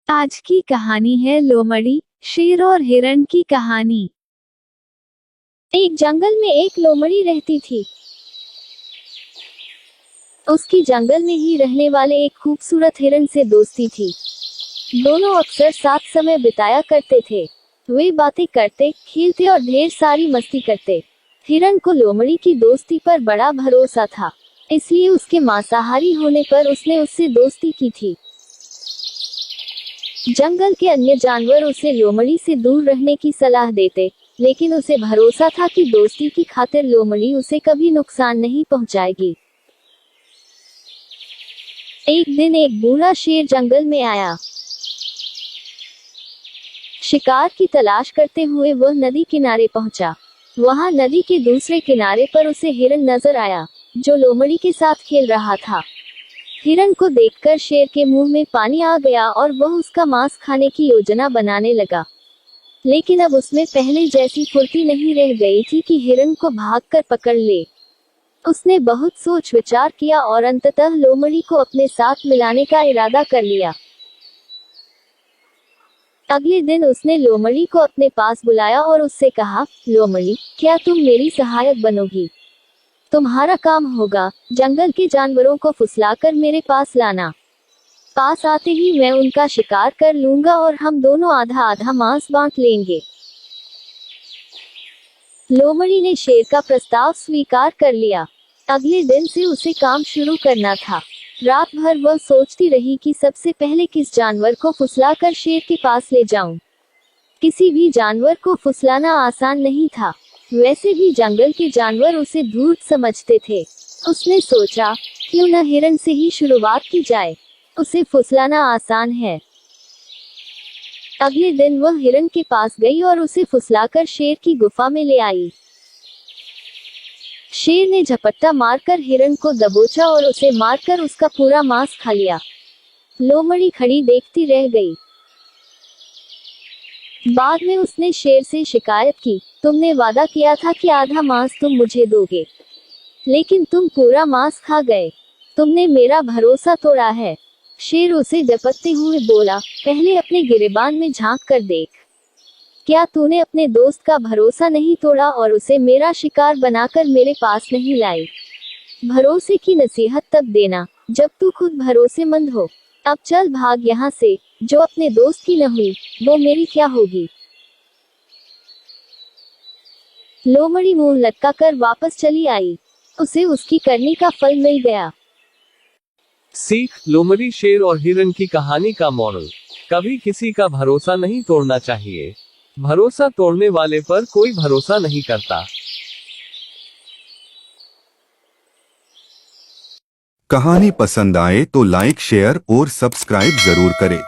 आज की कहानी है लोमड़ी, शेर और हिरण की कहानी। एक जंगल में एक लोमड़ी रहती थी। उसकी जंगल में ही रहने वाले एक खूबसूरत हिरण से दोस्ती थी। दोनों अक्सर साथ समय बिताया करते थे। वे बातें करते, खेलते और ढेर सारी मस्ती करते। हिरण को लोमड़ी की दोस्ती पर बड़ा भरोसा था, इसलिए उसके मांसाहारी होने पर उसने उससे दोस्ती की थी। जंगल के अन्य जानवर उसे लोमड़ी से दूर रहने की सलाह देते, लेकिन उसे भरोसा था कि दोस्ती की खातिर लोमड़ी उसे कभी नुकसान नहीं पहुंचाएगी। एक दिन एक बूढ़ा शेर जंगल में आया। शिकार की तलाश करते हुए वह नदी किनारे पहुंचा। वहां नदी के दूसरे किनारे पर उसे हिरण नजर आया, जो लोमड़ी के साथ खेल रहा था। हिरण को देखकर शेर के मुंह में पानी आ गया और वह उसका मांस खाने की योजना बनाने लगा। लेकिन अब उसमें पहले जैसी फुर्ती नहीं रह गई थी कि हिरण को भागकर पकड़ ले। उसने बहुत सोच विचार किया और अंततः लोमड़ी को अपने साथ मिलाने का इरादा कर लिया। अगले दिन उसने लोमड़ी को अपने पास बुलाया और उससे कहा, लोमड़ी, क्या तुम मेरी सहायक बनोगी? तुम्हारा काम होगा जंगल के जानवरों को फुसलाकर मेरे पास लाना। पास आते ही मैं उनका शिकार कर लूंगा और हम दोनों आधा आधा मांस बांट लेंगे। लोमड़ी ने शेर का प्रस्ताव स्वीकार कर लिया। अगले दिन से उसे काम शुरू करना था। रात भर वह सोचती रही कि सबसे पहले किस जानवर को फुसलाकर शेर के पास ले जाऊं। किसी भी जानवर को फुसलाना आसान नहीं था। वैसे भी जंगल के जानवर उसे धूर्त समझते थे। उसने सोचा, क्यों न हिरण से ही शुरुआत की जाए, उसे फुसलाना आसान है। अगले दिन वह हिरण के पास गई और उसे फुसलाकर शेर की गुफा में ले आई। शेर ने झपट्टा मारकर हिरण को दबोचा और उसे मारकर उसका पूरा मांस खा लिया। लोमड़ी खड़ी देखती रह गई। बाद में उसने शेर से शिकायत की, तुमने वादा किया था कि आधा मांस तुम मुझे दोगे, लेकिन तुम पूरा मांस खा गए। तुमने मेरा भरोसा तोड़ा है। शेर उसे डपकते हुए बोला, पहले अपने गिरेबान में झांक कर देख। क्या तूने अपने दोस्त का भरोसा नहीं तोड़ा और उसे मेरा शिकार बनाकर मेरे पास नहीं लाई? भरोसे की नसीहत तब देना जब तू खुद भरोसेमंद हो। अब चल भाग यहाँ से। जो अपने दोस्त की न हुई, वो मेरी क्या होगी? लोमड़ी मुंह लटकाकर वापस चली आई। उसे उसकी करनी का फल मिल गया। सीख, लोमड़ी, शेर और हिरण की कहानी का मॉरल, कभी किसी का भरोसा नहीं तोड़ना चाहिए। भरोसा तोड़ने वाले पर कोई भरोसा नहीं करता। कहानी पसंद आए तो लाइक, शेयर और सब्सक्राइब जरूर करें।